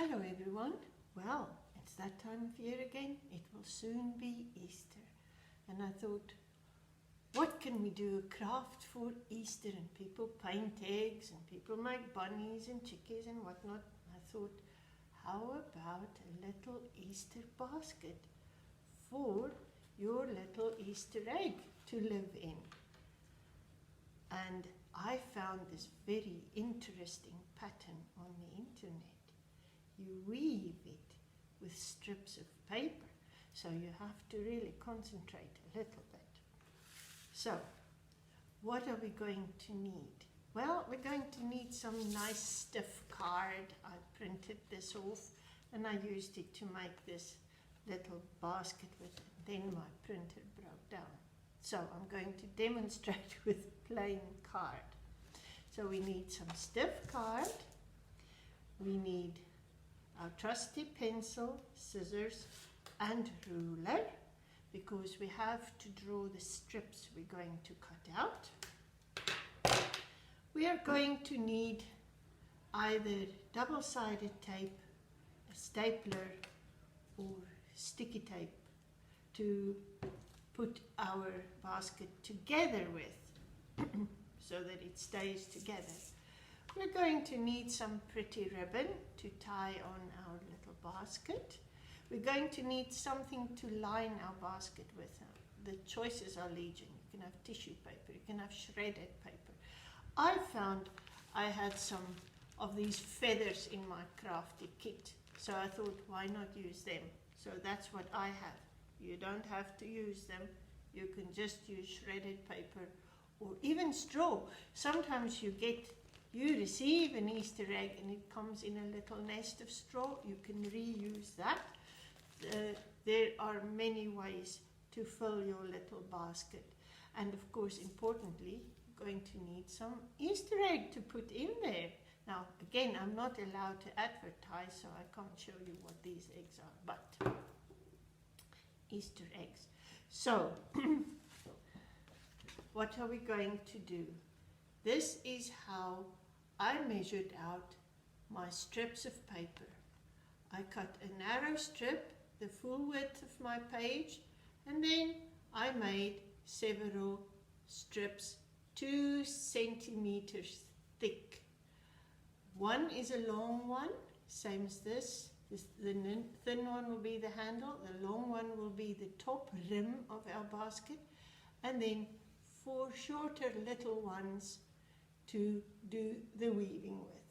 Hello everyone. Well, it's that time of year again. It will soon be Easter. And I thought, what can we do a craft for Easter? And people paint eggs and people make bunnies and chickies and whatnot. I thought, how about a little Easter basket for your little Easter egg to live in? And I found this very interesting pattern on the internet. You weave it with strips of paper, so you have to really concentrate a little bit. So, what are we going to need? Well, we're going to need some nice stiff card. I printed this off and I used it to make this little basket with it. Then my printer broke down. So I'm going to demonstrate with plain card. So we need some stiff card. We need our trusty pencil, scissors and ruler, because we have to draw the strips we're going to cut out. We are going to need either double-sided tape, a stapler or sticky tape to put our basket together with so that it stays together. We're going to need some pretty ribbon to tie on our little basket. We're going to need something to line our basket with. The choices are legion. You can have tissue paper, you can have shredded paper. I found I had some of these feathers in my crafty kit, so I thought, why not use them? So that's what I have. You don't have to use them. You can just use shredded paper or even straw. Sometimes you receive an Easter egg and it comes in a little nest of straw. You can reuse that. There are many ways to fill your little basket. And of course, importantly, you're going to need some Easter egg to put in there. Now, again, I'm not allowed to advertise, so I can't show you what these eggs are, but Easter eggs. So, what are we going to do? This is how I measured out my strips of paper. I cut a narrow strip, the full width of my page, and then I made several strips 2 centimeters thick. One is a long one, same as this. The thin one will be the handle, the long one will be the top rim of our basket, and then 4 shorter little ones to do the weaving with.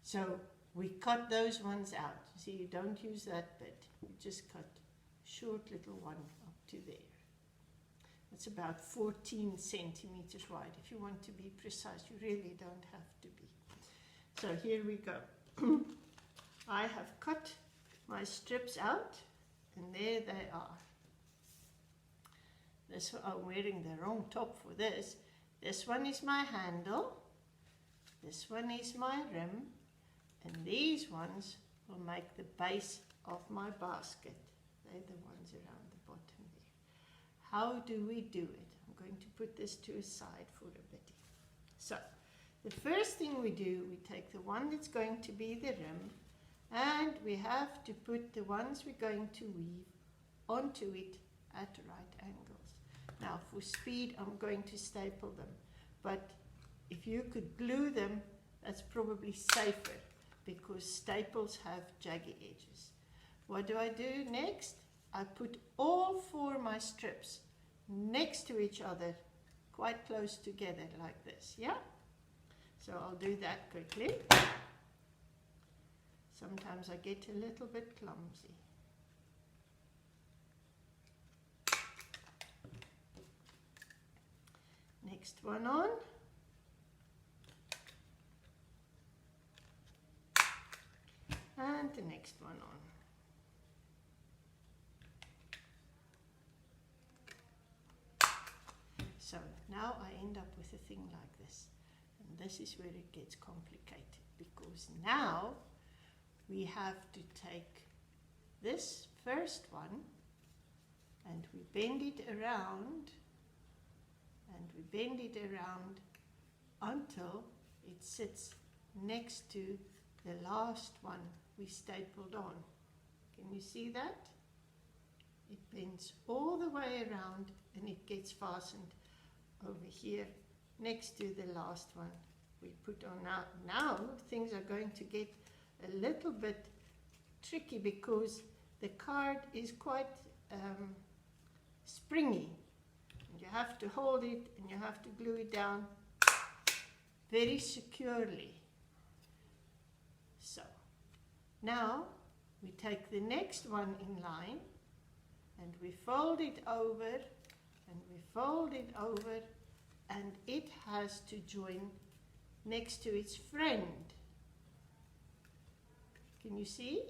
So we cut those ones out. See, you don't use that bit. You just cut a short little one up to there. It's about 14 centimeters wide. If you want to be precise, you really don't have to be. So here we go. I have cut my strips out, and there they are. I'm wearing the wrong top for this. This one is my handle, this one is my rim, and these ones will make the base of my basket. They're the ones around the bottom there. How do we do it? I'm going to put this to a side for a bit. So, the first thing we do, we take the one that's going to be the rim, and we have to put the ones we're going to weave onto it at right angles. Now for speed, I'm going to staple them, but if you could glue them, that's probably safer because staples have jaggy edges. What do I do next? I put all 4 of my strips next to each other, quite close together like this, yeah? So I'll do that quickly. Sometimes I get a little bit clumsy. Next one on. And the next one on. So now I end up with a thing like this. And this is where it gets complicated, because now we have to take this first one and we bend it around, and we bend it around until it sits next to the last one we stapled on. Can you see that? It bends all the way around and it gets fastened over here next to the last one we put on. Now things are going to get a little bit tricky because the card is quite springy. You have to hold it and you have to glue it down very securely. So now we take the next one in line and we fold it over and we fold it over, and it has to join next to its friend. Can you see?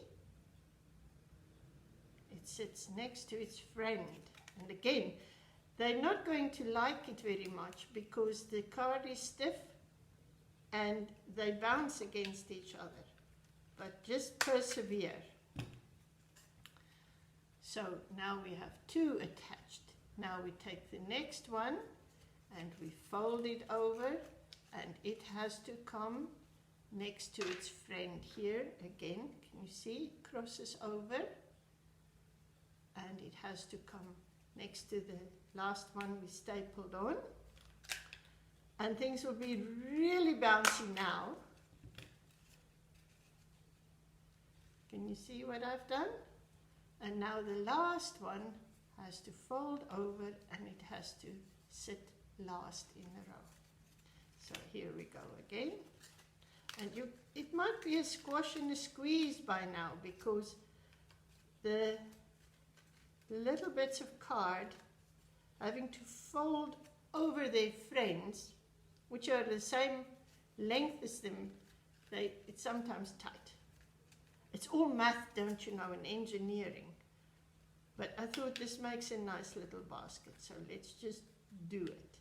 It sits next to its friend. And again, they're not going to like it very much because the card is stiff and they bounce against each other. But just persevere. So now we have two attached. Now we take the next one and we fold it over, and it has to come next to its friend here. Again, can you see? It crosses over and it has to come next to the last one we stapled on. And things will be really bouncy now. Can you see what I've done? And now the last one has to fold over and it has to sit last in a row. So here we go again. And it might be a squash and a squeeze by now because the little bits of card having to fold over their friends, which are the same length as them, it's sometimes tight. It's all math, don't you know, and engineering. But I thought this makes a nice little basket, so let's just do it.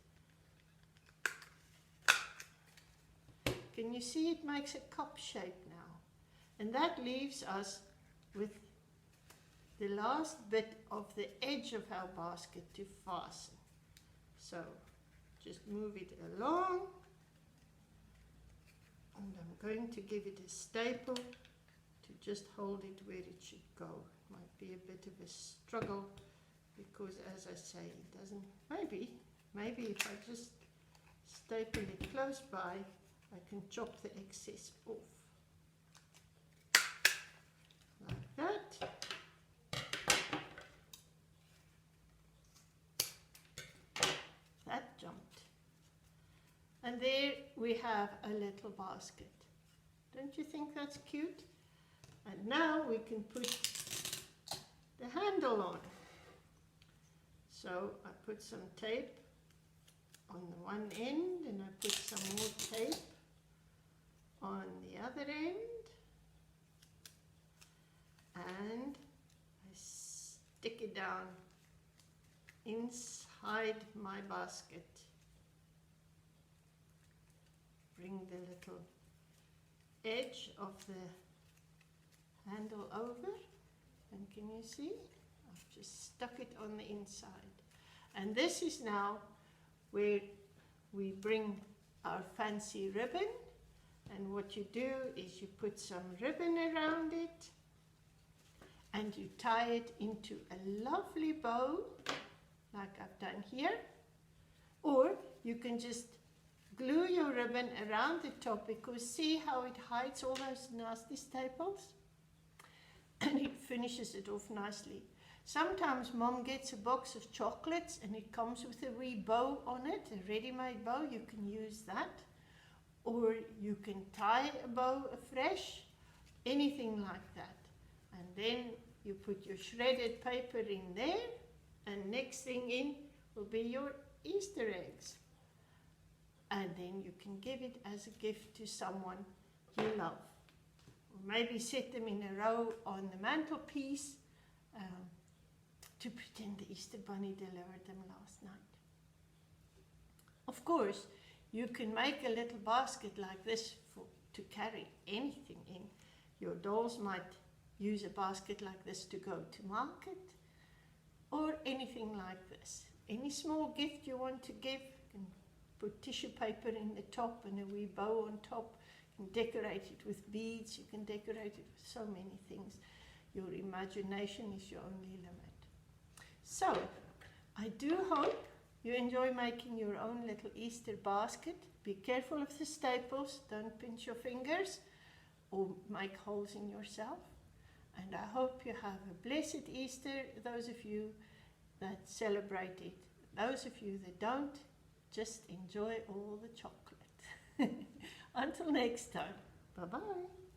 Can you see it makes a cup shape now? And that leaves us with the last bit of the edge of our basket to fasten. So just move it along. And I'm going to give it a staple to just hold it where it should go. It might be a bit of a struggle because, as I say, it doesn't. Maybe if I just staple it close by, I can chop the excess off. Like that. That jumped. And there we have a little basket. Don't you think that's cute? And now we can put the handle on. So I put some tape on the one end and I put some more tape on the other end. And I stick it down inside my basket. Bring the little edge of the handle over, and can you see? I've just stuck it on the inside. And this is now where we bring our fancy ribbon, and what you do is you put some ribbon around it and you tie it into a lovely bow like I've done here, or you can just glue your ribbon around the top, because see how it hides all those nasty staples and it finishes it off nicely. Sometimes Mom gets a box of chocolates and it comes with a wee bow on it, a ready-made bow. You can use that, or you can tie a bow afresh, anything like that. And then you put your shredded paper in there, and next thing in will be your Easter eggs. And then you can give it as a gift to someone you love. Or maybe set them in a row on the mantelpiece to pretend the Easter Bunny delivered them last night. Of course, you can make a little basket like this to carry anything in. Your dolls might use a basket like this to go to market, or anything like this. Any small gift you want to give, you can put tissue paper in the top and a wee bow on top. You can decorate it with beads, you can decorate it with so many things. Your imagination is your only limit. So, I do hope you enjoy making your own little Easter basket. Be careful of the staples, don't pinch your fingers or make holes in yourself. And I hope you have a blessed Easter, those of you that celebrate it. Those of you that don't, just enjoy all the chocolate. Until next time, bye-bye.